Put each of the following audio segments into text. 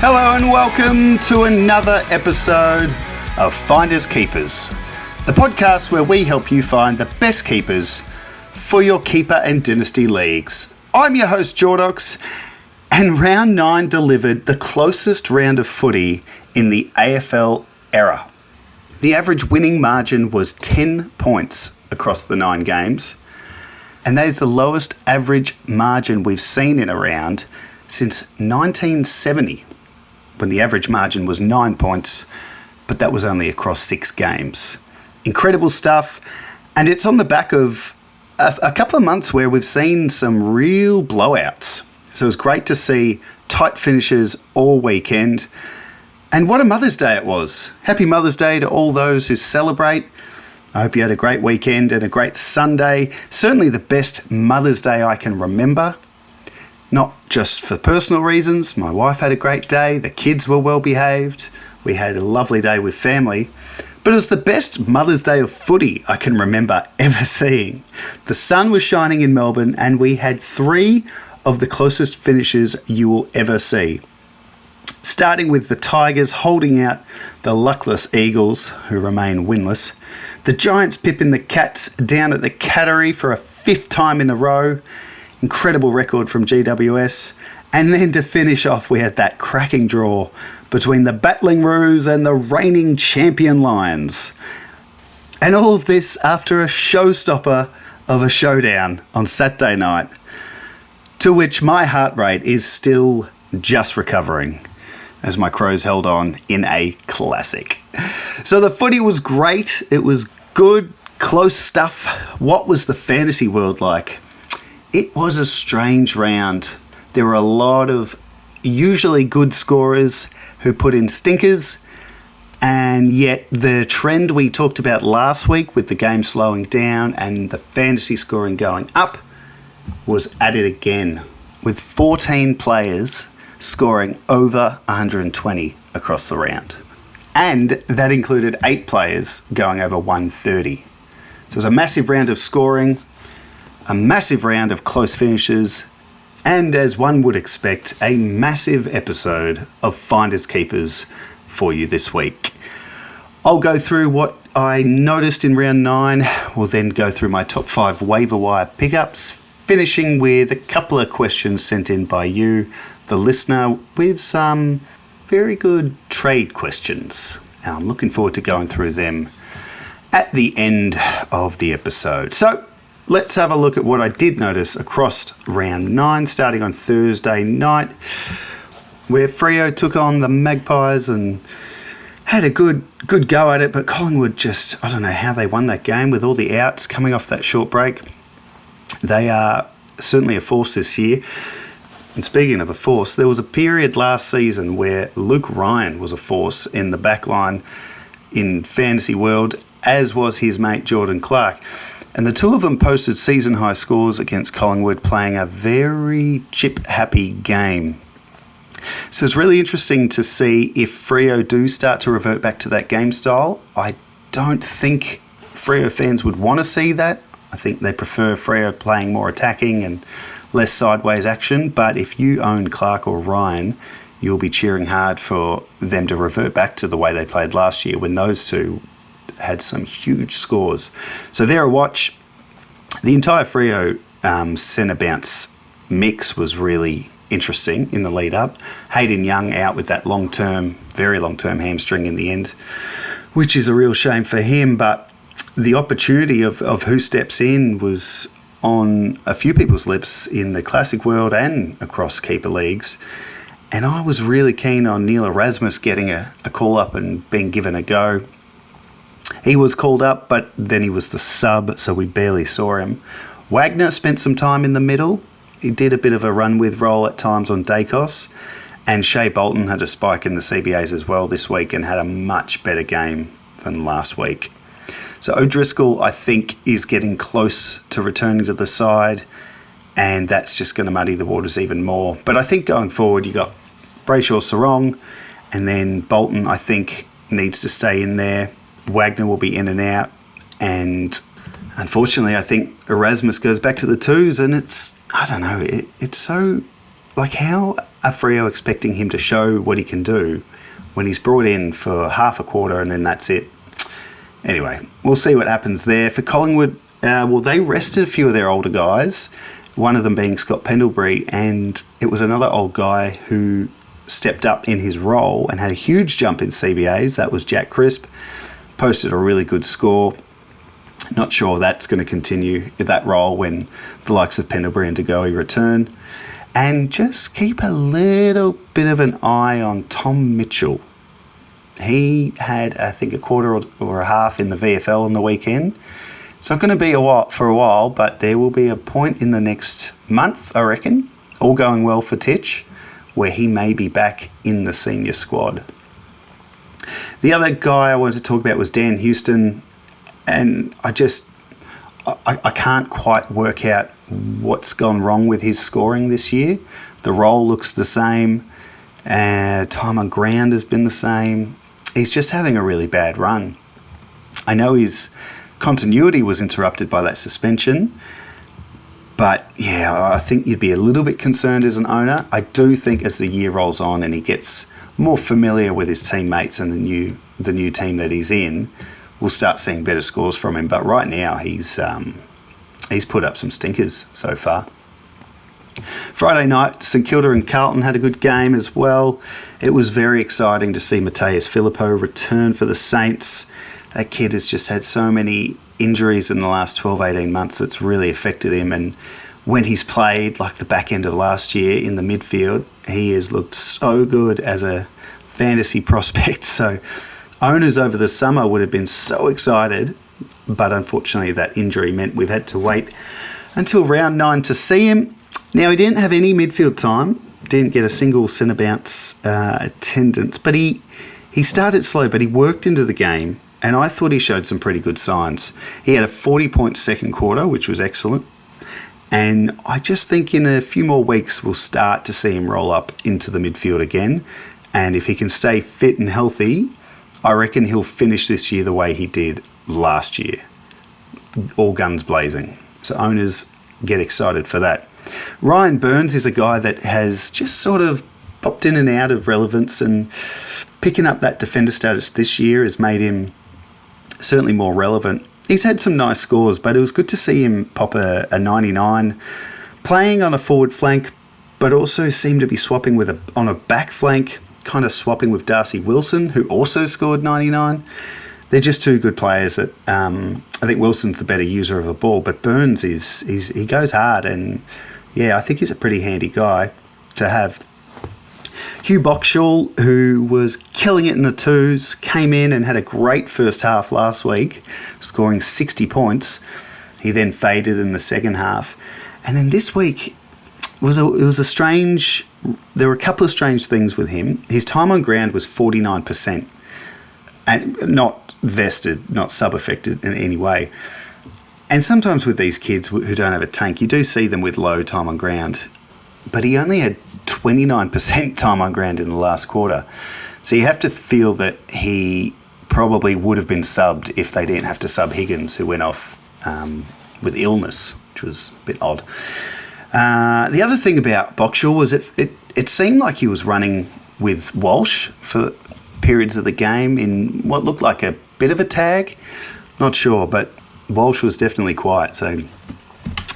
Hello and welcome to another episode of Finders Keepers, the podcast where we help you find the best keepers for your keeper and dynasty leagues. I'm your host Jordox, and round 9 delivered the closest round of footy in the AFL era. The average winning margin was 10 points across the 9 games, and that is the lowest average margin we've seen in a round since 1970. When the average margin was 9 points, but that was only across 6 games. Incredible stuff, and it's on the back of a couple of months where we've seen some real blowouts. So it was great to see tight finishes all weekend, and what a Mother's Day it was. Happy Mother's Day to all those who celebrate. I hope you had a great weekend and a great Sunday. Certainly the best Mother's Day I can remember. Not just for personal reasons. My wife had a great day. The kids were well behaved. We had a lovely day with family. But it was the best Mother's Day of footy I can remember ever seeing. The sun was shining in Melbourne and we had 3 of the closest finishes you will ever see. Starting with the Tigers holding out the luckless Eagles, who remain winless. The Giants pipping the Cats down at the Cattery for a 5th time in a row. Incredible record from GWS. And then to finish off, we had that cracking draw between the battling Roos and the reigning champion Lions. And all of this after a showstopper of a showdown on Saturday night, to which my heart rate is still just recovering as my Crows held on in a classic. So the footy was great. It was good, close stuff. What was the fantasy world like? It was a strange round. There were a lot of usually good scorers who put in stinkers, and yet the trend we talked about last week with the game slowing down and the fantasy scoring going up was at it again, with 14 players scoring over 120 across the round. And that included 8 players going over 130. So it was a massive round of scoring, a massive round of close finishes, and as one would expect, a massive episode of Finders Keepers for you this week. I'll go through what I noticed in round 9. We'll then go through my top 5 waiver wire pickups, finishing with a couple of questions sent in by you, the listener, with some very good trade questions. And I'm looking forward to going through them at the end of the episode. So let's have a look at what I did notice across round 9, starting on Thursday night, where Freo took on the Magpies and had a good go at it, but Collingwood just, I don't know how they won that game with all the outs coming off that short break. They are certainly a force this year. And speaking of a force, there was a period last season where Luke Ryan was a force in the back line in fantasy world, as was his mate Jordan Clark. And the two of them posted season-high scores against Collingwood, playing a very chip-happy game. So it's really interesting to see if Freo do start to revert back to that game style. I don't think Freo fans would want to see that. I think they prefer Freo playing more attacking and less sideways action. But if you own Clark or Ryan, you'll be cheering hard for them to revert back to the way they played last year when those two had some huge scores. So there a watch. The entire Freo centre bounce mix was really interesting in the lead up. Hayden Young out with that very long-term hamstring in the end, which is a real shame for him. But the opportunity of who steps in was on a few people's lips in the classic world and across keeper leagues. And I was really keen on Neil Erasmus getting a call up and being given a go. He was called up, but then he was the sub, so we barely saw him. Wagner spent some time in the middle. He did a bit of a run-with role at times on Dacos. And Shea Bolton had a spike in the CBAs as well this week and had a much better game than last week. So O'Driscoll, I think, is getting close to returning to the side, and that's just going to muddy the waters even more. But I think going forward, you got Brayshaw Sarong, and then Bolton, I think, needs to stay in there. Wagner will be in and out, and unfortunately, I think Erasmus goes back to the twos, and it's, I don't know, it's so, like, how are Freo expecting him to show what he can do when he's brought in for half a quarter and then that's it? Anyway, we'll see what happens there. For Collingwood, they rested a few of their older guys, one of them being Scott Pendlebury, and it was another old guy who stepped up in his role and had a huge jump in CBAs. That was Jack Crisp. Posted a really good score. Not sure that's going to continue in that role when the likes of Pendlebury and De Goey return. And just keep a little bit of an eye on Tom Mitchell. He had, I think, a quarter or a half in the VFL on the weekend. It's not going to be for a while, but there will be a point in the next month, I reckon, all going well for Titch, where he may be back in the senior squad. The other guy I wanted to talk about was Dan Houston, and I can't quite work out what's gone wrong with his scoring this year. The role looks the same. Time on ground has been the same. He's just having a really bad run. I know his continuity was interrupted by that suspension, but yeah, I think you'd be a little bit concerned as an owner. I do think as the year rolls on and he gets more familiar with his teammates and the new team that he's in, we'll start seeing better scores from him. But right now, he's put up some stinkers so far. Friday night, St Kilda and Carlton had a good game as well. It was very exciting to see Mateus Filippo return for the Saints. That kid has just had so many injuries in the last 12, 18 months that's really affected him. And when he's played, like the back end of last year in the midfield, he has looked so good as a fantasy prospect. So owners over the summer would have been so excited, but unfortunately that injury meant we've had to wait until round 9 to see him. Now, he didn't have any midfield time, didn't get a single centre bounce attendance, but he started slow, but he worked into the game, and I thought he showed some pretty good signs. He had a 40-point second quarter, which was excellent, and I just think in a few more weeks we'll start to see him roll up into the midfield again, and if he can stay fit and healthy, I reckon he'll finish this year the way he did last year, all guns blazing. So owners, get excited for that. Ryan Burns is a guy that has just sort of popped in and out of relevance, and picking up that defender status this year has made him certainly more relevant. He's had some nice scores, but it was good to see him pop a 99, playing on a forward flank, but also seemed to be swapping on a back flank, kind of swapping with Darcy Wilson, who also scored 99. They're just two good players that I think Wilson's the better user of the ball, but Burns he goes hard, and yeah, I think he's a pretty handy guy to have. Hugh Boxall, who was killing it in the twos, came in and had a great first half last week, scoring 60 points. He then faded in the second half, and then this week there were a couple of strange things with him. His time on ground was 49%, and not vested, not sub-affected in any way. And sometimes with these kids who don't have a tank, you do see them with low time on ground, but he only had 29% time on ground in the last quarter. So you have to feel that he probably would have been subbed if they didn't have to sub Higgins, who went off with illness, which was a bit odd. The other thing about Boxall was it seemed like he was running with Walsh for periods of the game in what looked like a bit of a tag. Not sure, but Walsh was definitely quiet. So,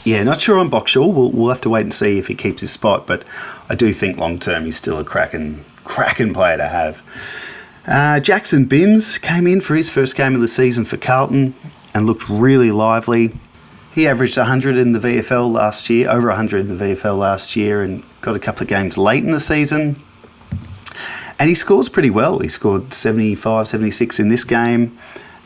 yeah, not sure on Boxall. We'll have to wait and see if he keeps his spot, but I do think long-term he's still a cracking player to have. Jackson Binns came in for his first game of the season for Carlton and looked really lively. He averaged 100 in the VFL last year, over 100 in the VFL last year, and got a couple of games late in the season. And he scores pretty well. He scored 75, 76 in this game,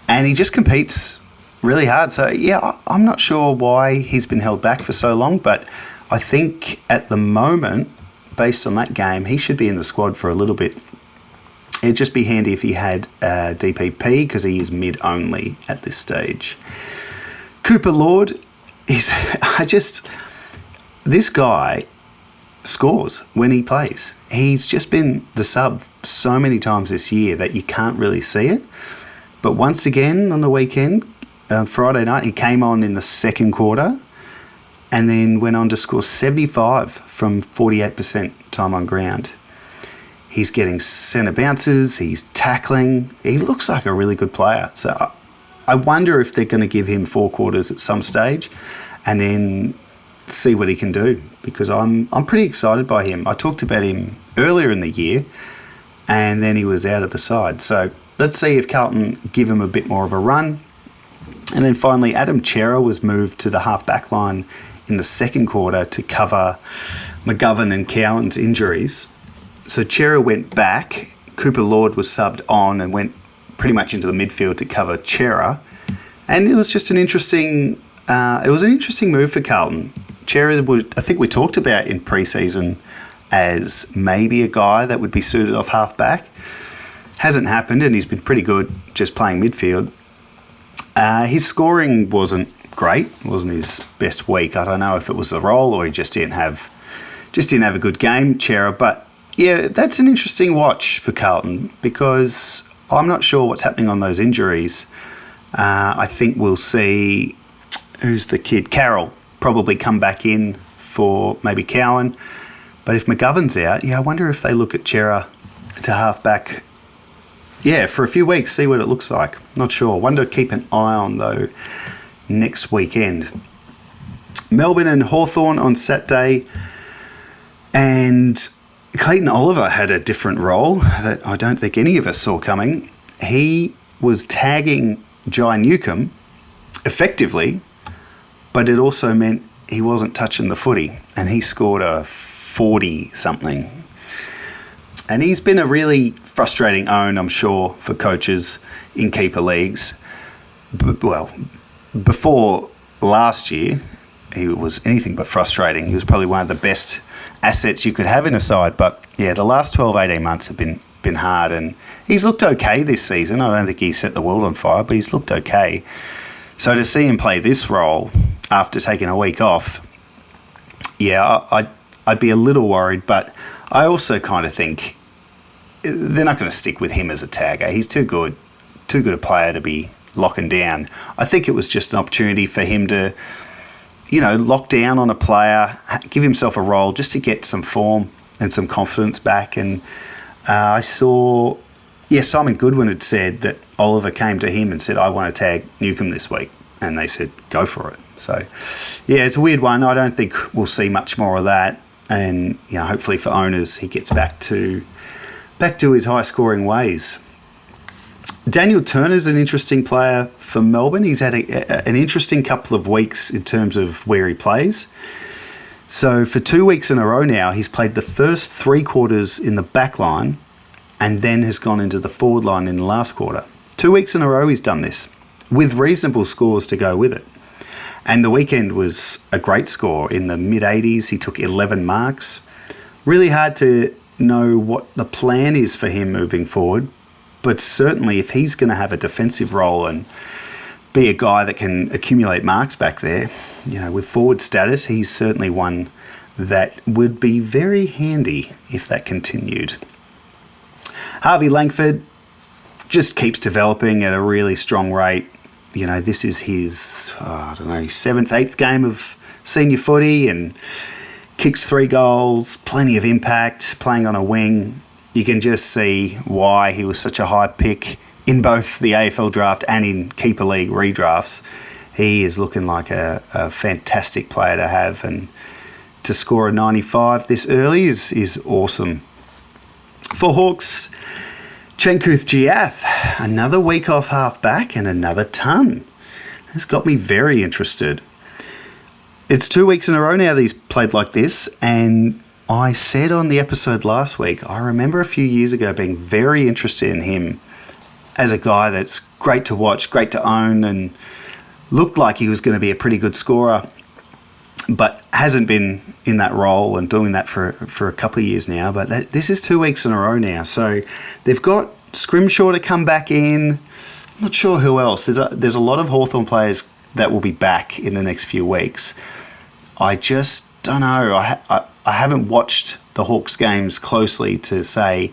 and he just competes really hard. So, yeah, I'm not sure why he's been held back for so long, but I think at the moment, based on that game, he should be in the squad for a little bit. It'd just be handy if he had DPP, because he is mid-only at this stage. Cooper Lord this guy scores when he plays. He's just been the sub so many times this year that you can't really see it. But once again on the weekend, Friday night, he came on in the second quarter and then went on to score 75 from 48% time on ground. He's getting centre bounces, he's tackling. He looks like a really good player. So I wonder if they're going to give him 4 quarters at some stage and then see what he can do, because I'm pretty excited by him. I talked about him earlier in the year and then he was out of the side. So let's see if Carlton give him a bit more of a run. And then finally, Adam Chera was moved to the half-back line in the second quarter to cover McGovern and Cowan's injuries. So Chera went back, Cooper Lord was subbed on and went pretty much into the midfield to cover Chera. And it was just an interesting move for Carlton. Chera, I think we talked about in pre-season as maybe a guy that would be suited off half-back. Hasn't happened, and he's been pretty good just playing midfield. His scoring wasn't great, wasn't his best week. I don't know if it was the role or he just didn't have a good game, Chera. But yeah, that's an interesting watch for Carlton, because I'm not sure what's happening on those injuries. I think we'll see, who's the kid? Carroll probably come back in for maybe Cowan. But if McGovern's out, I wonder if they look at Chera to half-back, for a few weeks, see what it looks like. Not sure. One to keep an eye on, though, next weekend. Melbourne and Hawthorn on Saturday. And Clayton Oliver had a different role that I don't think any of us saw coming. He was tagging Jai Newcomb effectively, but it also meant he wasn't touching the footy. And he scored a 40-something. And he's been a really frustrating own, I'm sure, for coaches in keeper leagues. Before last year, he was anything but frustrating. He was probably one of the best assets you could have in a side. But yeah, the last 12, 18 months have been hard. And he's looked okay this season. I don't think he set the world on fire, but he's looked okay. So to see him play this role after taking a week off, I'd be a little worried, but I also kind of think they're not going to stick with him as a tagger. He's too good a player to be locking down. I think it was just an opportunity for him to, lock down on a player, give himself a role just to get some form and some confidence back. And I saw, Simon Goodwin had said that Oliver came to him and said, I want to tag Newcomb this week. And they said, go for it. So, it's a weird one. I don't think we'll see much more of that. And, hopefully for owners, he gets back to his high-scoring ways. Daniel Turner's an interesting player for Melbourne. He's had an interesting couple of weeks in terms of where he plays. So for 2 weeks in a row now, he's played the first 3 quarters in the back line and then has gone into the forward line in the last quarter. 2 weeks in a row he's done this, with reasonable scores to go with it. And the weekend was a great score in the mid-80s. He took 11 marks. Really hard to know what the plan is for him moving forward, but certainly if he's going to have a defensive role and be a guy that can accumulate marks back there, with forward status, he's certainly one that would be very handy if that continued. Harvey Langford just keeps developing at a really strong rate. This is his, 7th, 8th game of senior footy, and kicks 3 goals, plenty of impact, playing on a wing. You can just see why he was such a high pick in both the AFL draft and in Keeper League redrafts. He is looking like a fantastic player to have, and to score a 95 this early is awesome. For Hawks, Chenkuth Giath, another week off half-back and another ton. It's got me very interested. It's 2 weeks in a row now that he's played like this, and I said on the episode last week, I remember a few years ago being very interested in him as a guy that's great to watch, great to own, and looked like he was going to be a pretty good scorer, but hasn't been in that role and doing that for a couple of years now. But this is 2 weeks in a row now. So they've got Scrimshaw to come back in. I'm not sure who else. There's a lot of Hawthorn players that will be back in the next few weeks. I just don't know. I haven't watched the Hawks games closely to say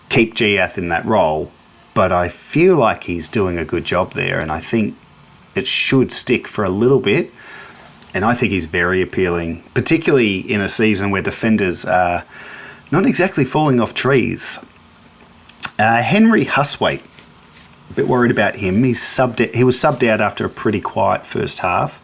keep Giath in that role, but I feel like he's doing a good job there, and I think it should stick for a little bit. And I think he's very appealing, particularly in a season where defenders are not exactly falling off trees. Henry Huswaite, a bit worried about him. He was subbed out after a pretty quiet first half.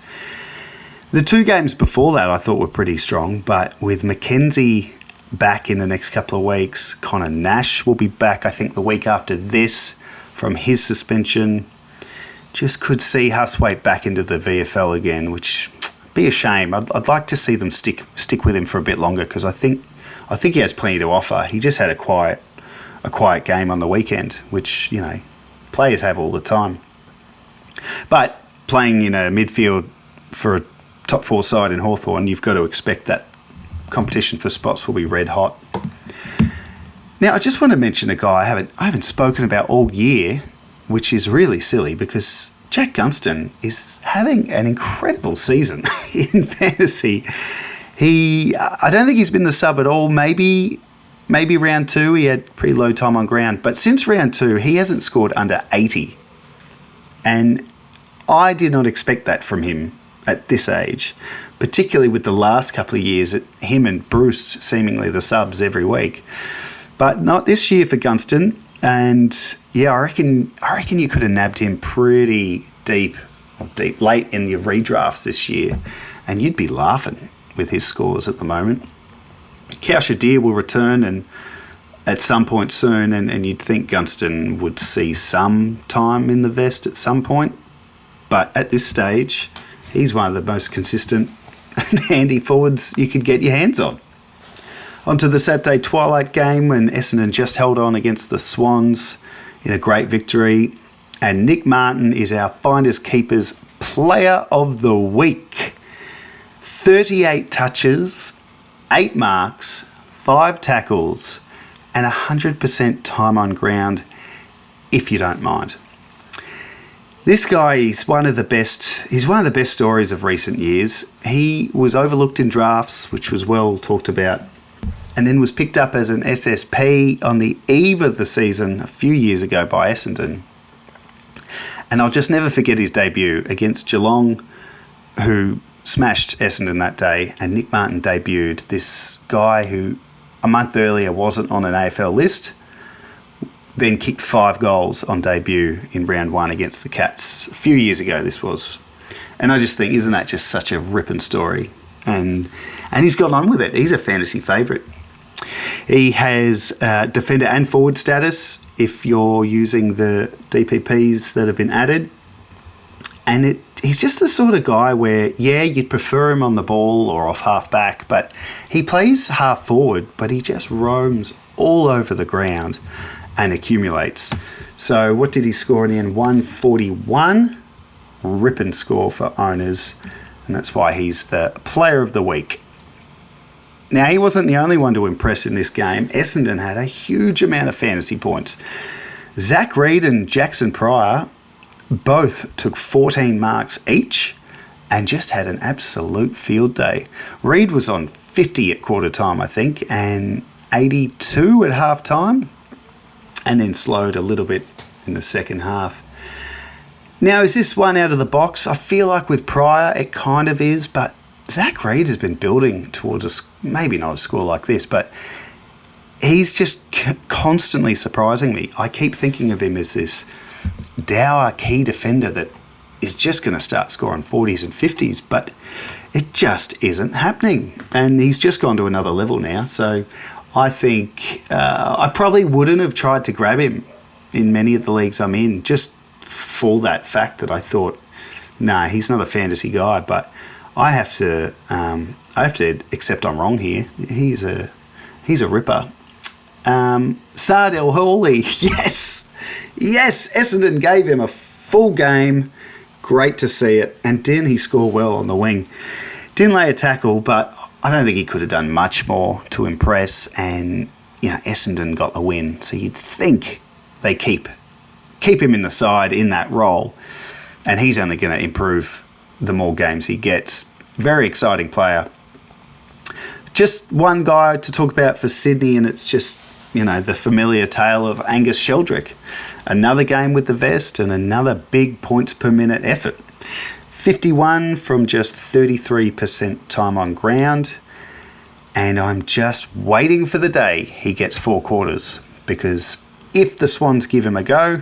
The 2 games before that I thought were pretty strong, but with Mackenzie back in the next couple of weeks, Connor Nash will be back, I think, the week after this from his suspension. Just could see Huswaite back into the VFL again, which be a shame. I'd like to see them stick with him for a bit longer, because I think he has plenty to offer. He just had a quiet game on the weekend, which, players have all the time. But playing in a midfield for a top 4 side in Hawthorn, you've got to expect that competition for spots will be red hot. Now, I just want to mention a guy I haven't spoken about all year, which is really silly, because Jack Gunston is having an incredible season in fantasy. I don't think he's been the sub at all. Maybe round 2 he had pretty low time on ground, but since round 2 he hasn't scored under 80, and I did not expect that from him at this age, particularly with the last couple of years at him and Bruce seemingly the subs every week. But not this year for Gunston. And yeah, I reckon you could have nabbed him pretty late in your redrafts this year, and you'd be laughing with his scores at the moment. Kausha will return and at some point soon, and you'd think Gunston would see some time in the vest at some point. But at this stage, he's one of the most consistent and handy forwards you could get your hands on. On to the Saturday twilight game, when Essendon just held on against the Swans in a great victory. And Nick Martin is our Finders Keepers Player of the Week. 38 touches, 8 marks, 5 tackles, and 100% time on ground, if you don't mind. This guy is one of the best. He's one of the best stories of recent years. He was overlooked in drafts, which was well talked about, and then was picked up as an SSP on the eve of the season a few years ago by Essendon. And I'll just never forget his debut against Geelong, who smashed Essendon that day, and Nick Martin debuted, this guy who a month earlier wasn't on an AFL list, then kicked 5 goals on debut in round 1 against the Cats. A few years ago this was. And I just think, isn't that just such a ripping story? And he's got on with it. He's a fantasy favourite. He has defender and forward status if you're using the DPPs that have been added. And he's just the sort of guy where, yeah, you'd prefer him on the ball or off half-back, but he plays half-forward, but he just roams all over the ground and accumulates. So what did he score in the end? 141. Ripping score for owners, and that's why he's the Player of the Week. Now, he wasn't the only one to impress in this game. Essendon had a huge amount of fantasy points. Zach Reid and Jackson Pryor both took 14 marks each and just had an absolute field day. Reid was on 50 at quarter time, I think, and 82 at half time, and then slowed a little bit in the second half. Now, is this one out of the box? I feel like with Pryor it kind of is, but Zach Reid has been building towards maybe not a score like this, but he's just constantly surprising me. I keep thinking of him as this dour key defender that is just going to start scoring 40s and 50s, but it just isn't happening. And he's just gone to another level now, so I think I probably wouldn't have tried to grab him in many of the leagues I'm in, just for that fact that I thought, nah, he's not a fantasy guy. But I have to accept I'm wrong here. He's a ripper. Sardell Hawley, yes, Essendon gave him a full game. Great to see it. And didn't he score well on the wing? Didn't lay a tackle, but I don't think he could have done much more to impress. And Essendon got the win, so you'd think they keep him in the side in that role, and he's only going to improve the more games he gets. Very exciting player. Just one guy to talk about for Sydney, and it's just the familiar tale of Angus Sheldrick. Another game with the vest and another big points per minute effort. 51 from just 33% time on ground. And I'm just waiting for the day he gets 4 quarters, because if the Swans give him a go,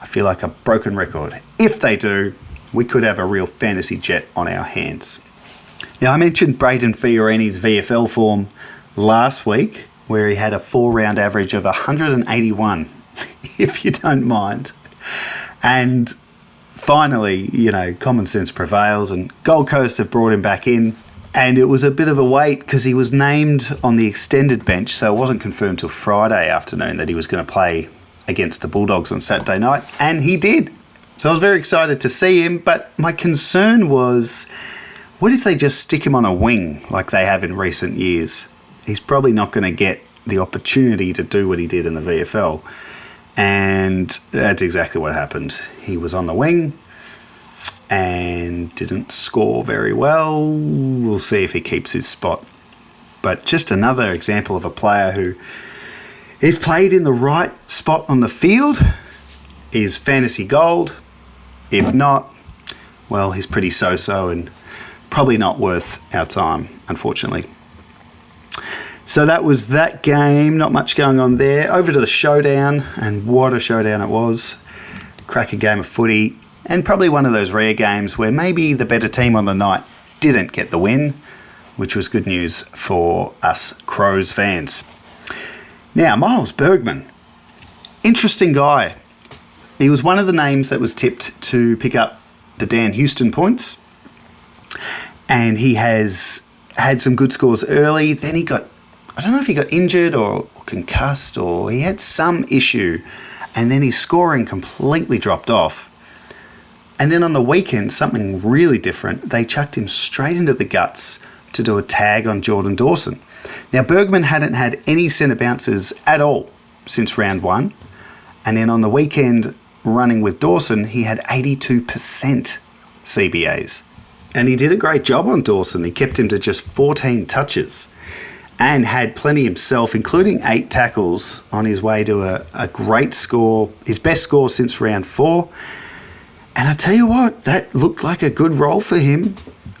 I feel like a broken record. If they do, we could have a real fantasy jet on our hands. Now, I mentioned Braden Fiorini's VFL form last week, where he had a 4-round average of 181, if you don't mind. And finally, common sense prevails, and Gold Coast have brought him back in. And it was a bit of a wait because he was named on the extended bench, so it wasn't confirmed till Friday afternoon that he was going to play against the Bulldogs on Saturday night, and he did. So I was very excited to see him, but my concern was, what if they just stick him on a wing like they have in recent years? He's probably not going to get the opportunity to do what he did in the VFL. And that's exactly what happened. He was on the wing and didn't score very well. We'll see if he keeps his spot. But just another example of a player who, if played in the right spot on the field, is fantasy gold. If not, well, he's pretty so-so and probably not worth our time, unfortunately. So that was that game. Not much going on there. Over to the showdown, and what a showdown it was. Cracking game of footy, and probably one of those rare games where maybe the better team on the night didn't get the win, which was good news for us Crows fans. Now, Miles Bergman, interesting guy. He was one of the names that was tipped to pick up the Dan Houston points, and he has had some good scores early. Then I don't know if he got injured or concussed, or he had some issue, and then his scoring completely dropped off. And then on the weekend, something really different. They chucked him straight into the guts to do a tag on Jordan Dawson. Now, Bergman hadn't had any centre bounces at all since round 1. And then on the weekend, running with Dawson, he had 82% CBAs. And he did a great job on Dawson. He kept him to just 14 touches and had plenty himself, including 8 tackles on his way to a great score, his best score since round 4. And I tell you what, that looked like a good role for him.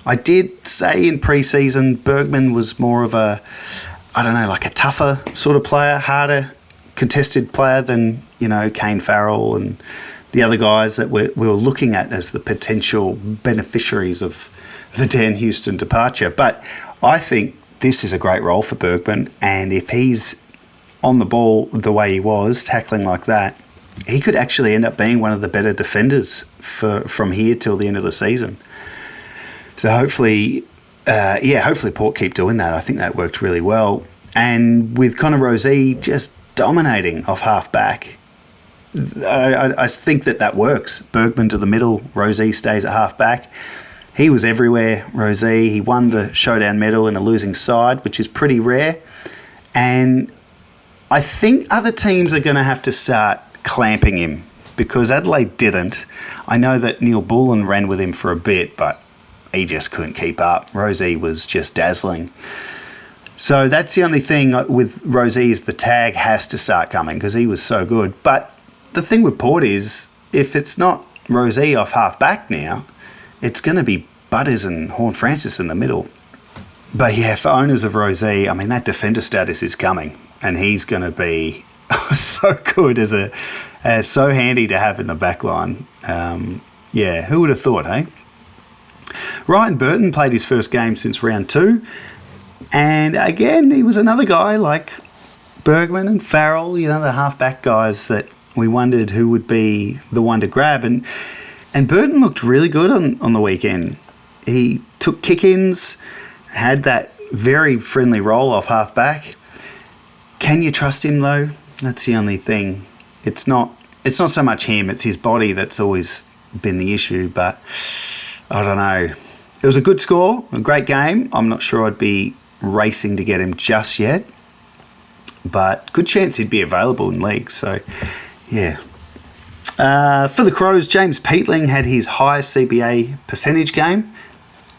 I did say in pre-season Bergman was more of a tougher sort of player, harder contested player than, Kane Farrell and the other guys that we were looking at as the potential beneficiaries of the Dan Houston departure. But I think this is a great role for Bergman, and if he's on the ball the way he was, tackling like that, he could actually end up being one of the better defenders from here till the end of the season. So hopefully Port keep doing that. I think that worked really well. And with Connor Rozee just dominating off half-back, I think that works. Bergman to the middle, Rozee stays at half-back. He was everywhere, Rozee. He won the showdown medal in a losing side, which is pretty rare. And I think other teams are going to have to start clamping him, because Adelaide didn't. I know that Neil Bullen ran with him for a bit, but he just couldn't keep up. Rozee was just dazzling. So that's the only thing with Rozee, is the tag has to start coming, because he was so good. But the thing with Port is, if it's not Rozee off half-back now, it's going to be Butters and Horne-Francis in the middle. But yeah, for owners of Rozee, that defender status is coming, and he's going to be so good so handy to have in the back line. Who would have thought, hey? Ryan Burton played his first game since round 2. And again, he was another guy like Bergman and Farrell, the half-back guys that we wondered who would be the one to grab. And Burton looked really good on the weekend. He took kick-ins, had that very friendly roll off half-back. Can you trust him, though? That's the only thing. It's not so much him, it's his body that's always been the issue, but I don't know. It was a good score, a great game. I'm not sure I'd be racing to get him just yet, but good chance he'd be available in leagues, so yeah. For the Crows, James Peatling had his highest CBA percentage game,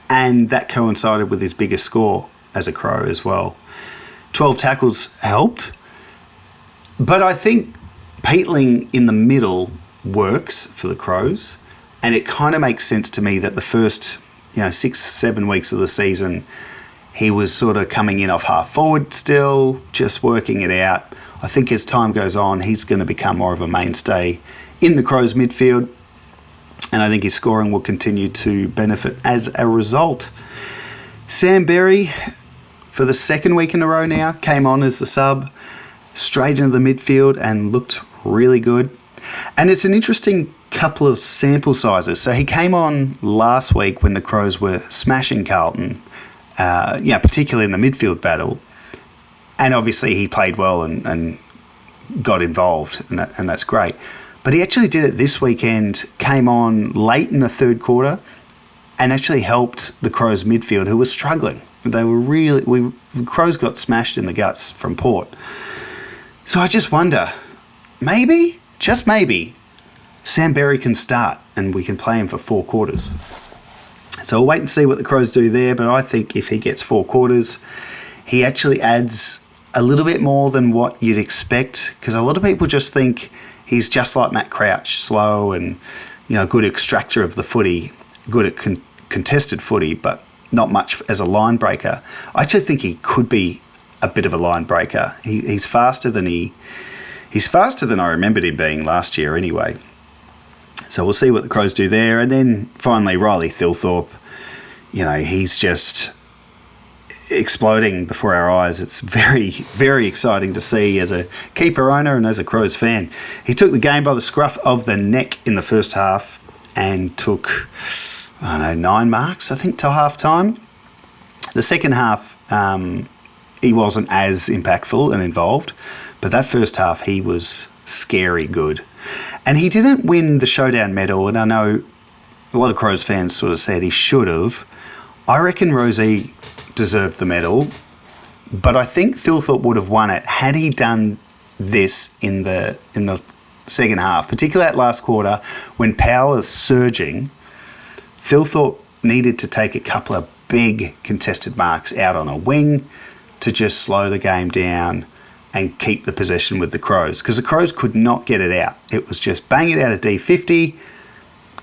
and that coincided with his biggest score as a Crow as well. 12 tackles helped, but I think Peatling in the middle works for the Crows. And it kind of makes sense to me that the first 6-7 weeks of the season, he was sort of coming in off half forward still, just working it out. I think as time goes on, he's going to become more of a mainstay in the Crows midfield, and I think his scoring will continue to benefit as a result. Sam Berry, for the second week in a row now, came on as the sub, straight into the midfield and looked really good. And it's an interesting couple of sample sizes. So he came on last week when the Crows were smashing Carlton, particularly in the midfield battle. And obviously he played well and got involved, and that's great. But he actually did it this weekend, came on late in the third quarter and actually helped the Crows midfield, who was struggling. They were Crows got smashed in the guts from Port. So I just wonder, maybe, just maybe, Sam Berry can start and we can play him for 4 quarters. So we'll wait and see what the Crows do there, but I think if he gets 4 quarters, he actually adds a little bit more than what you'd expect, because a lot of people just think he's just like Matt Crouch, slow and good extractor of the footy, good at contested footy, but not much as a line breaker. I actually think he could be a bit of a line breaker. He's faster than I remembered him being last year anyway. So we'll see what the Crows do there. And then finally, Riley Thilthorpe, he's just exploding before our eyes. It's very, very exciting to see as a keeper owner and as a Crows fan. He took the game by the scruff of the neck in the first half and took, 9 marks, I think, till half time. The second half, he wasn't as impactful and involved, but that first half he was scary good. And he didn't win the Showdown medal, and I know a lot of Crows fans sort of said he should have. I reckon Rosie deserved the medal, but I think Thilthorpe would have won it had he done this in the second half, particularly that last quarter when power was surging. Thilthorpe needed to take a couple of big contested marks out on a wing to just slow the game down and keep the possession with the Crows, because the Crows could not get it out. It was just bang it out of D50,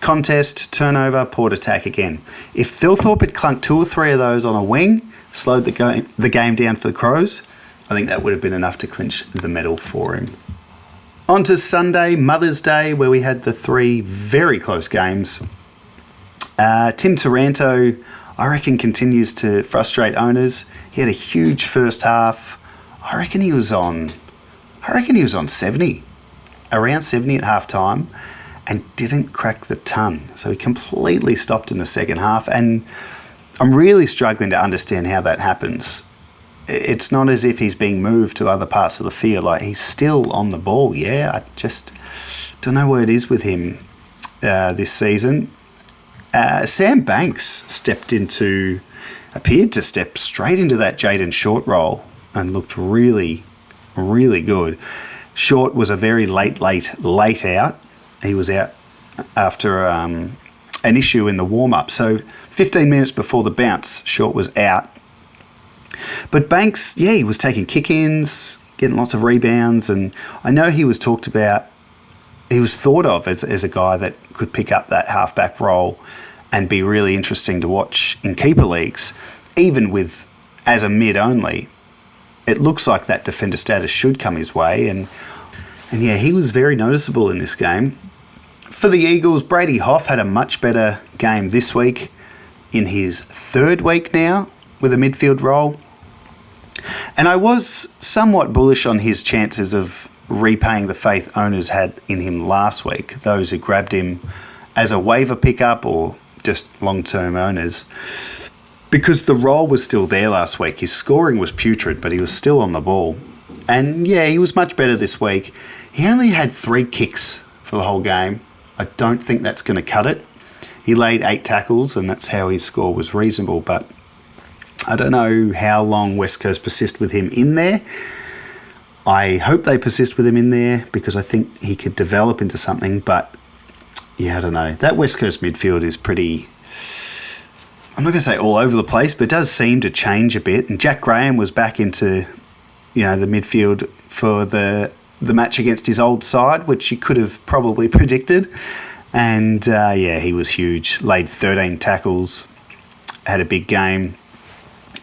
contest, turnover, Port attack again. If Thilthorpe had clunked 2 or 3 of those on a wing, slowed the game down for the Crows, I think that would have been enough to clinch the medal for him. On to Sunday, Mother's Day, where we had the 3 very close games. Tim Taranto, I reckon, continues to frustrate owners. He had a huge first half. I reckon he was on 70, around 70 at half time, and didn't crack the ton. So he completely stopped in the second half, and I'm really struggling to understand how that happens. It's not as if he's being moved to other parts of the field. Like, he's still on the ball, yeah. I just don't know where it is with him this season. Sam Banks appeared to step straight into that Jaden Short role and looked really, really good. Short was a very late out. He was out after an issue in the warm-up. So 15 minutes before the bounce, Short was out. But Banks, he was taking kick-ins, getting lots of rebounds, and I know he was thought of as a guy that could pick up that halfback role and be really interesting to watch in keeper leagues, even as a mid only. It looks like that defender status should come his way, and he was very noticeable in this game. For the Eagles, Brady Hoff had a much better game this week, in his 3rd week now with a midfield role. And I was somewhat bullish on his chances of repaying the faith owners had in him last week, those who grabbed him as a waiver pickup or just long-term owners, because the role was still there last week. His scoring was putrid, but he was still on the ball. And he was much better this week. He only had 3 kicks for the whole game. I don't think that's going to cut it. He laid 8 tackles, and that's how his score was reasonable, but I don't know how long West Coast persist with him in there. I hope they persist with him in there, because I think he could develop into something, but I don't know. That West Coast midfield is pretty, I'm not going to say all over the place, but it does seem to change a bit. And Jack Graham was back into, the midfield for the match against his old side, which you could have probably predicted. And he was huge. Laid 13 tackles, had a big game.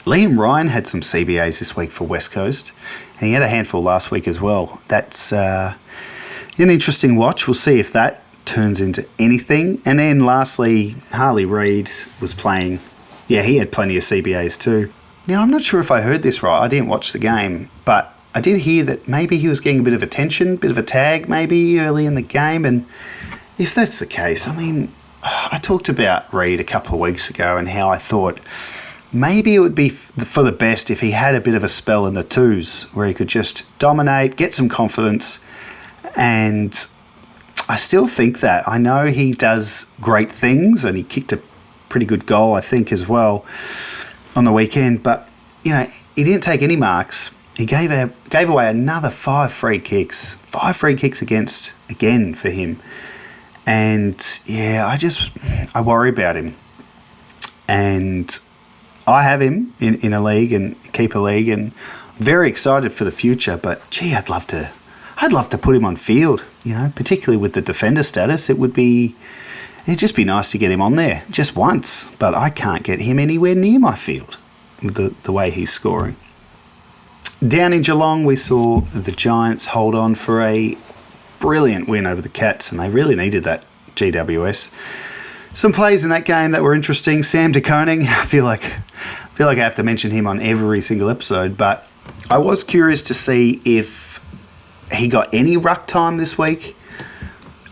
Liam Ryan had some CBAs this week for West Coast, and he had a handful last week as well. That's an interesting watch. We'll see if that turns into anything. And then lastly, Harley Reid was playing. Yeah, he had plenty of CBAs too. Now, I'm not sure if I heard this right. I didn't watch the game, but I did hear that maybe he was getting a bit of attention, bit of a tag maybe early in the game. And if that's the case, I mean, I talked about Reid a couple of weeks ago and how I thought maybe it would be for the best if he had a bit of a spell in the twos where he could just dominate, get some confidence. And I still think that. I know he does great things, and he kicked a pretty good goal, I think, as well on the weekend. But, he didn't take any marks. He gave away another 5 free kicks. 5 free kicks again for him. And, I worry about him. And I have him in a league and keeper league, and very excited for the future. But gee, I'd love to put him on field. Particularly with the defender status, it'd just be nice to get him on there just once. But I can't get him anywhere near my field with the way he's scoring. Down in Geelong, we saw the Giants hold on for a brilliant win over the Cats, and they really needed that GWS. Some plays in that game that were interesting. Sam de Koning, I feel like I have to mention him on every single episode, but I was curious to see if he got any ruck time this week.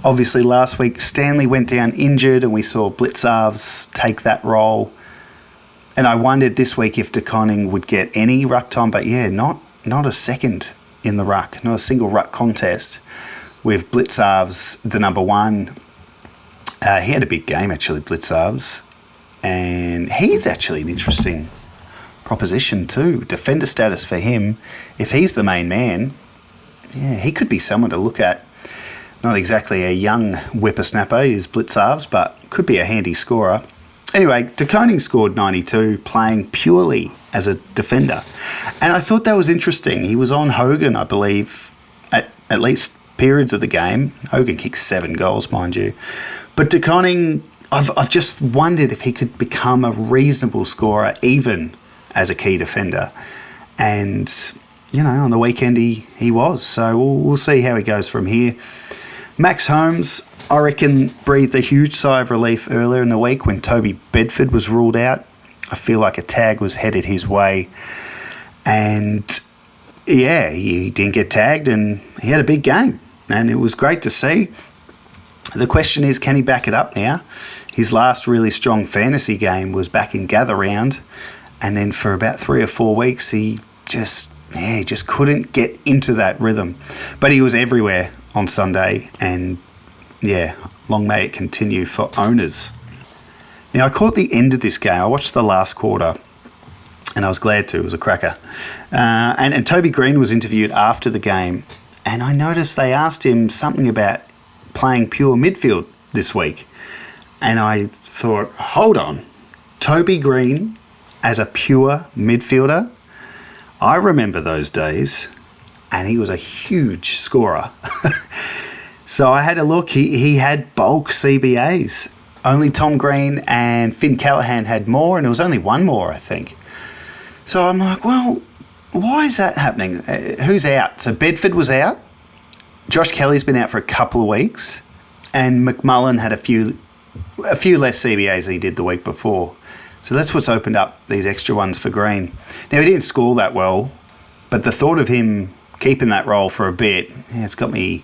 Obviously, last week Stanley went down injured, and we saw Blitzarves take that role. And I wondered this week if de Koning would get any ruck time, but not a second in the ruck, not a single ruck contest with Blitzarves, the number one. He had a big game, actually, Blitzarves, and he's actually an interesting proposition too. Defender status for him, if he's the main man, he could be someone to look at. Not exactly a young whippersnapper is Blitzarves, but could be a handy scorer. Anyway, de Koning scored 92, playing purely as a defender. And I thought that was interesting. He was on Hogan, I believe, at least periods of the game. Hogan kicked 7 goals, mind you. But de Koning, I've just wondered if he could become a reasonable scorer even as a key defender. And, on the weekend he was. So we'll see how he goes from here. Max Holmes, I reckon, breathed a huge sigh of relief earlier in the week when Toby Bedford was ruled out. I feel like a tag was headed his way. And, he didn't get tagged, and he had a big game. And it was great to see. The question is, can he back it up now? His last really strong fantasy game was back in Gather Round, and then for about 3 or 4 weeks, he just couldn't get into that rhythm. But he was everywhere on Sunday, and long may it continue for owners. Now, I caught the end of this game. I watched the last quarter, and I was glad to. It was a cracker. And Toby Green was interviewed after the game, and I noticed they asked him something about playing pure midfield this week. And I thought, hold on, Toby Green as a pure midfielder? I remember those days, and he was a huge scorer. So I had a look. He had bulk CBAs. Only Tom Green and Finn Callahan had more, and it was only one more, I think. So I'm like, well, why is that happening? Who's out? So Bedford was out. Josh Kelly's been out for a couple of weeks, and McMullen had a few less CBAs than he did the week before. So that's what's opened up these extra ones for Green. Now, he didn't score that well, but the thought of him keeping that role for a bit, it's got me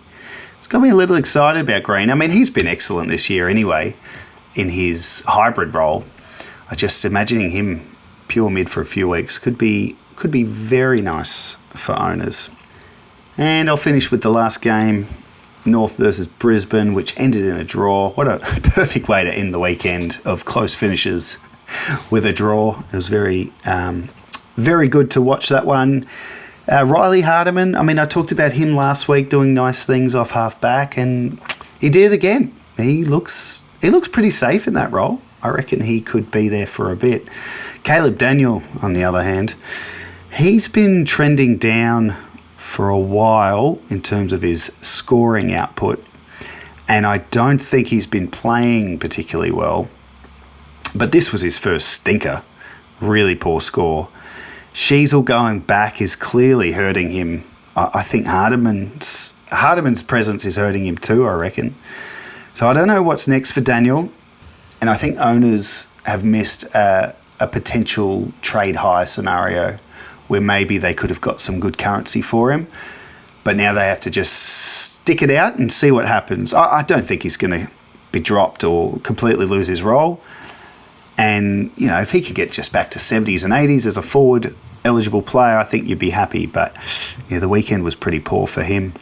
a little excited about Green. I mean, he's been excellent this year anyway in his hybrid role. I just imagining him pure mid for a few weeks could be very nice for owners. And I'll finish with the last game, North versus Brisbane, which ended in a draw. What a perfect way to end the weekend of close finishes with a draw. It was very good to watch that one. Riley Hardiman, I mean, I talked about him last week doing nice things off half back, and he did it again. He looks pretty safe in that role. I reckon he could be there for a bit. Caleb Daniel, on the other hand, he's been trending down for a while in terms of his scoring output. and I don't think he's been playing particularly well. But this was his first stinker. Really poor score. Sheasel going back is clearly hurting him. I think Hardiman's presence is hurting him too, I reckon. So I don't know what's next for Daniel. And I think owners have missed a potential trade high scenario where maybe they could have got some good currency for him. But now they have to just stick it out and see what happens. I don't think he's going to be dropped or completely lose his role. And, you know, if he could get just back to 70s and 80s as a forward eligible player, I think you'd be happy. But, yeah, the weekend was pretty poor for him.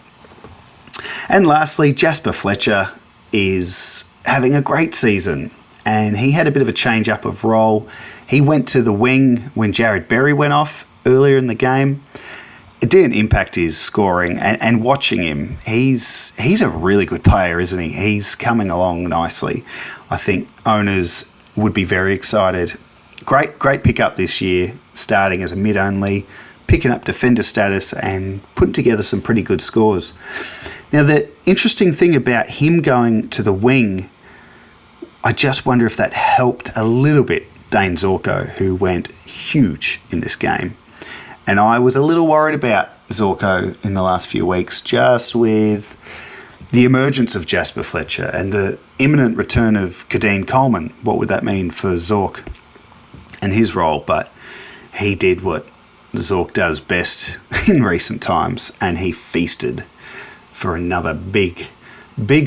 And lastly, Jasper Fletcher is having a great season. And he had a bit of a change up of role. He went to the wing when Jared Berry went off earlier in the game. It didn't impact his scoring, and watching him, he's a really good player, isn't he? He's coming along nicely. I think owners would be very excited. Great pickup this year, starting as a mid-only, picking up defender status and putting together some pretty good scores. Now, the interesting thing about him going to the wing, I just wonder if that helped a little bit Dane Zorko, who went huge in this game. And I was a little worried about Zorko in the last few weeks, just with the emergence of Jasper Fletcher and the imminent return of Kadeen Coleman. What would that mean for Zork and his role? But he did what Zork does best in recent times, and he feasted for another big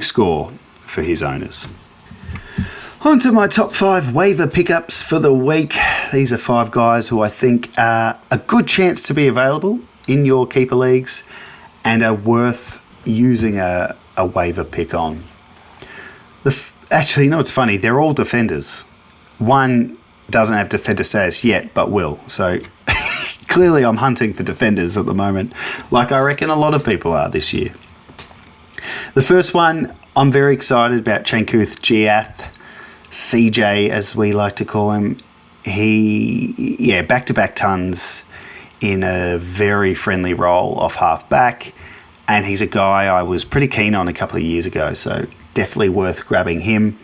score for his owners. On to my top 5 waiver pickups for the week. These are 5 guys who I think are a good chance to be available in your keeper leagues and are worth using a waiver pick on. Actually, you know what's funny? They're all defenders. One doesn't have defender status yet, but will. So clearly I'm hunting for defenders at the moment, like I reckon a lot of people are this year. The first one, I'm very excited about Chankuth Giath. CJ, as we like to call him. Back-to-back tons in a very friendly role off half-back, and he's a guy I was pretty keen on a couple of years ago, so definitely worth grabbing him.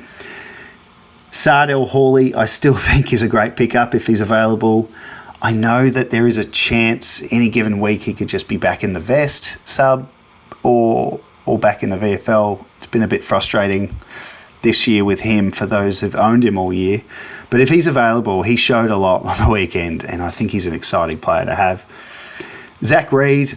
Sardell Hawley, I still think is a great pickup if he's available. I know that there is a chance any given week he could just be back in the vest sub or back in the VFL. It's been a bit frustrating this year with him for those who've owned him all year. But if he's available, he showed a lot on the weekend, and I think he's an exciting player to have. Zach Reed,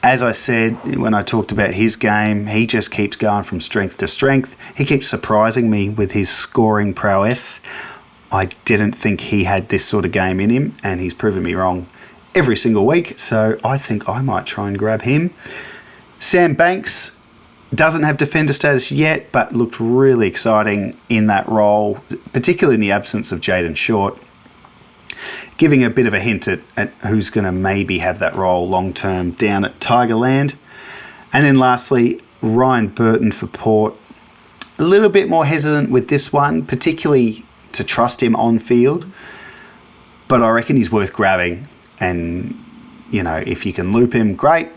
as I said when I talked about his game, he just keeps going from strength to strength. He keeps surprising me with his scoring prowess. I didn't think he had this sort of game in him, and he's proven me wrong every single week, so I think I might try and grab him. Sam Banks doesn't have defender status yet, but looked really exciting in that role, particularly in the absence of Jaden Short, giving a bit of a hint at who's going to maybe have that role long-term down at Tigerland. And then lastly, Ryan Burton for Port. A little bit more hesitant with this one, particularly to trust him on field, but I reckon he's worth grabbing. And, you know, if you can loop him, great.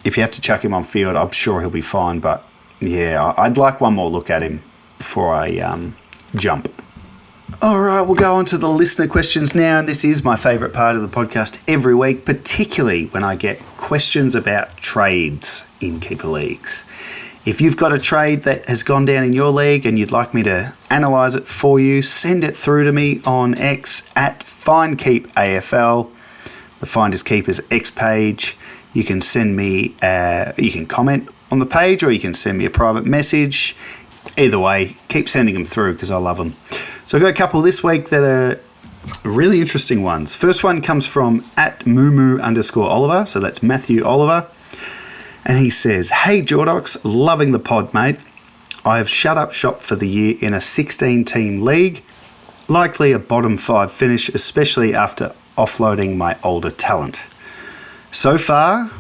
If you have to chuck him on field, I'm sure he'll be fine. But, yeah, I'd like one more look at him before I jump. All right, we'll go on to the listener questions now. And this is my favourite part of the podcast every week, particularly when I get questions about trades in keeper leagues. If you've got a trade that has gone down in your league and you'd like me to analyse it for you, send it through to me on X at FindKeepAFL, the Finders Keepers X page. You can send me, you can comment on the page, or you can send me a private message. Either way, keep sending them through because I love them. So I've got a couple this week that are really interesting ones. First one comes from @Mumu_Oliver. So that's Matthew Oliver. And he says, "Hey Jordox, loving the pod, mate. I have shut up shop for the year in a 16-team league. Likely a bottom 5 finish, especially after offloading my older talent. So far,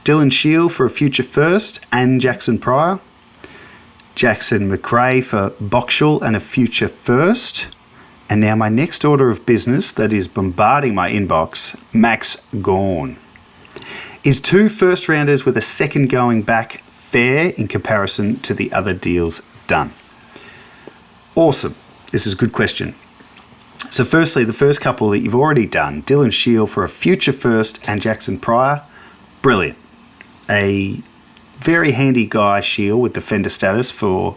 Dylan Shield for a future first and Jackson Pryor. Jackson McRae for Boxall and a future first. And now my next order of business that is bombarding my inbox, Max Gawn. Is 2 first rounders with a second going back fair in comparison to the other deals done? Awesome. This is a good question. So firstly, the first couple that you've already done, Dylan Shield for a future first and Jackson Pryor, brilliant. A very handy guy, Shield, with defender status for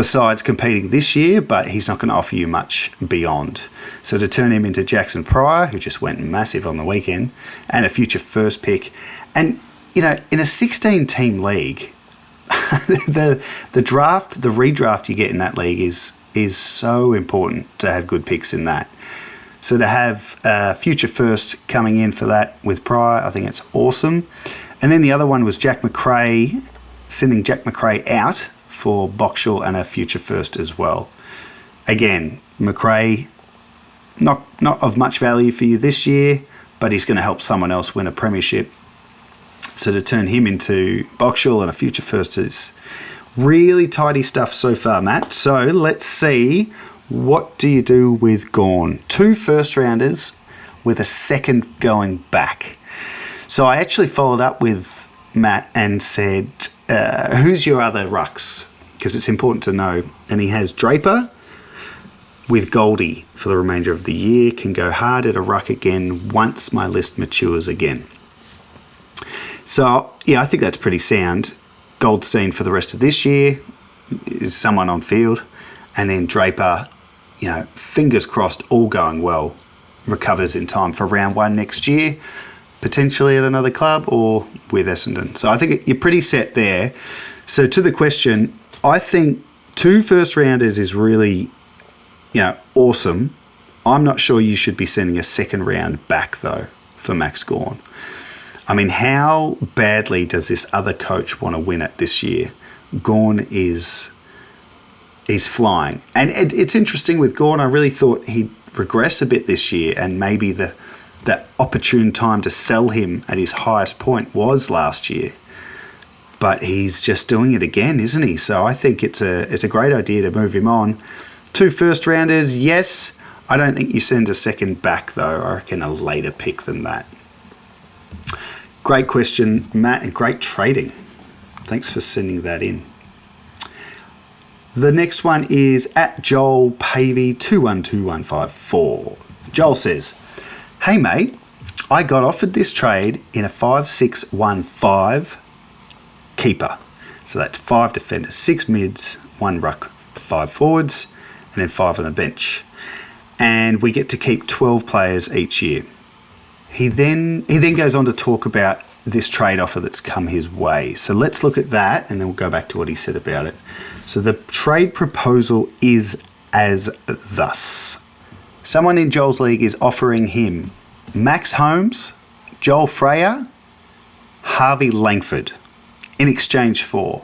sides competing this year, but he's not going to offer you much beyond. So to turn him into Jackson Pryor, who just went massive on the weekend, and a future first pick, and in a 16-team league, the redraft you get in that league is so important to have good picks in that. So to have future first coming in for that with Pryor, I think it's awesome. And then the other one was Jack McRae, sending Jack McRae out for Boxall and a future first as well. Again, McRae, not of much value for you this year, but he's going to help someone else win a premiership. So to turn him into Boxall and a future first is really tidy stuff so far, Matt. So let's see, what do you do with Gawn? 2 first rounders with a second going back. So I actually followed up with Matt and said, who's your other rucks? Because it's important to know. And he has Draper with Goldie for the remainder of the year. Can go hard at a ruck again once my list matures again. So, yeah, I think that's pretty sound. Goldstein for the rest of this year is someone on field. And then Draper, fingers crossed, all going well, recovers in time for round 1 next year, potentially at another club or with Essendon. So I think you're pretty set there. So to the question, I think 2 first rounders is really, awesome. I'm not sure you should be sending a second round back, though, for Max Gawn. I mean, how badly does this other coach want to win it this year? Gawn is flying. And it's interesting with Gawn. I really thought he'd regress a bit this year, and maybe the opportune time to sell him at his highest point was last year. But he's just doing it again, isn't he? So I think it's a great idea to move him on. 2 first rounders, yes. I don't think you send a second back, though. I reckon a later pick than that. Great question, Matt, and great trading. Thanks for sending that in. The next one is at Joel Pavey 212154. Joel says, "Hey mate, I got offered this trade in a 5-6-1-5 keeper. So that's 5 defenders, 6 mids, 1 ruck, 5 forwards, and then 5 on the bench. And we get to keep 12 players each year." He then goes on to talk about this trade offer that's come his way. So let's look at that, and then we'll go back to what he said about it. So the trade proposal is as thus. Someone in Joel's league is offering him Max Holmes, Joel Freya, Harvey Langford in exchange for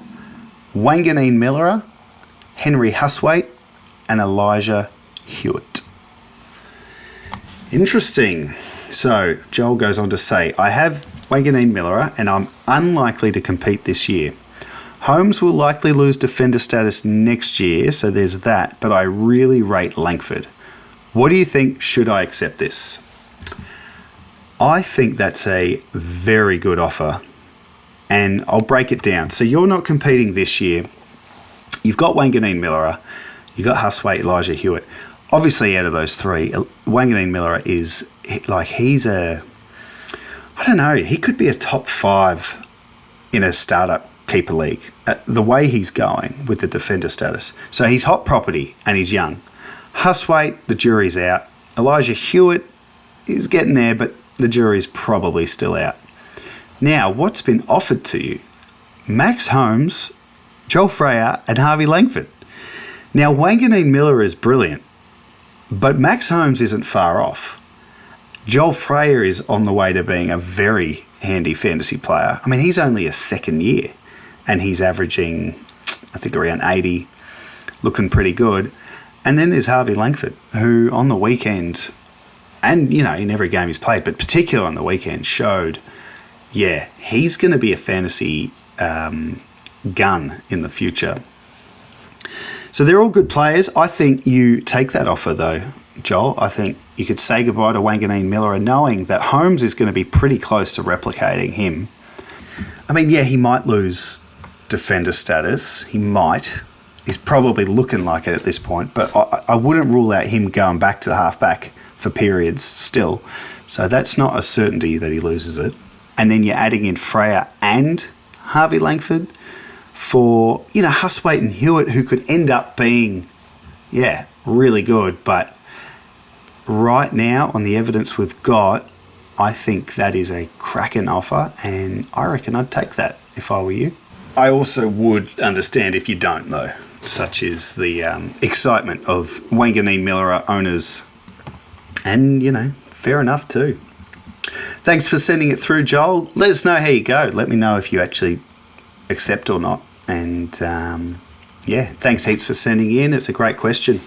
Wanganeen Miller, Henry Huswaite, and Elijah Hewitt. Interesting. So Joel goes on to say, "I have Wanganeen Miller and I'm unlikely to compete this year. Holmes will likely lose defender status next year, so there's that, but I really rate Langford. What do you think? Should I accept this?" I think that's a very good offer, and I'll break it down. So you're not competing this year. You've got Wanganeen Miller, you've got Huswaite, Elijah Hewitt. Obviously, out of those 3, Wanganeen Miller is like, he could be a top 5 in a startup keeper league. The way he's going with the defender status. So he's hot property and he's young. Huswaite, the jury's out. Elijah Hewitt is getting there, but the jury's probably still out. Now, what's been offered to you? Max Holmes, Joel Freya, and Harvey Langford. Now, Wanganeen Miller is brilliant, but Max Holmes isn't far off. Joel Freya is on the way to being a very handy fantasy player. I mean, he's only a second year and he's averaging, I think, around 80, looking pretty good. And then there's Harvey Langford, who on the weekend, and, in every game he's played, but particularly on the weekend, showed, he's going to be a fantasy gun in the future. So they're all good players. I think you take that offer, though, Joel. I think you could say goodbye to Wanganeen Miller knowing that Holmes is going to be pretty close to replicating him. I mean, he might lose defender status. He might. He's probably looking like it at this point, but I wouldn't rule out him going back to the halfback for periods still. So that's not a certainty that he loses it. And then you're adding in Freya and Harvey Langford for, Hustwaite and Hewitt, who could end up being, really good. But right now, on the evidence we've got, I think that is a cracking offer, and I reckon I'd take that if I were you. I also would understand if you don't, though, such as the excitement of Wanganeen Miller owners. And, fair enough too. Thanks for sending it through, Joel. Let us know how you go. Let me know if you actually accept or not. And, thanks heaps for sending in. It's a great question.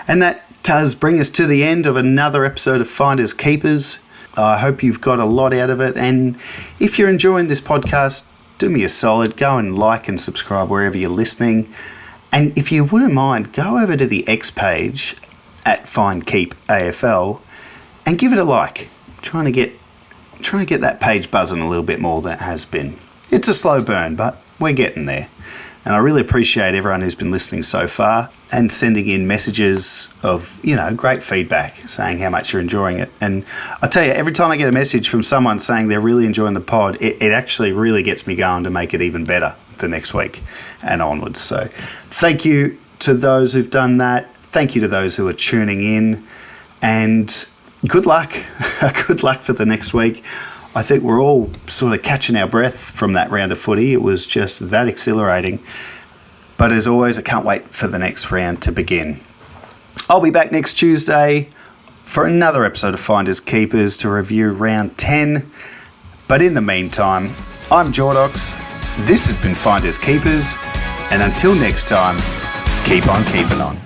And that does bring us to the end of another episode of Finders Keepers. I hope you've got a lot out of it. And if you're enjoying this podcast, do me a solid. Go and like and subscribe wherever you're listening. And if you wouldn't mind, go over to the X page at FindKeepAFL and give it a like. Trying to get that page buzzing a little bit more than it has been. It's a slow burn, but we're getting there. And I really appreciate everyone who's been listening so far and sending in messages of, great feedback, saying how much you're enjoying it. And I tell you, every time I get a message from someone saying they're really enjoying the pod, it actually really gets me going to make it even better the next week and onwards. So thank you to those who've done that. Thank you to those who are tuning in. And good luck. Good luck for the next week. I think we're all sort of catching our breath from that round of footy. It was just that exhilarating. But as always, I can't wait for the next round to begin. I'll be back next Tuesday for another episode of Finders Keepers to review round 10. But in the meantime, I'm Jordox. This has been Finders Keepers. And until next time, keep on keeping on.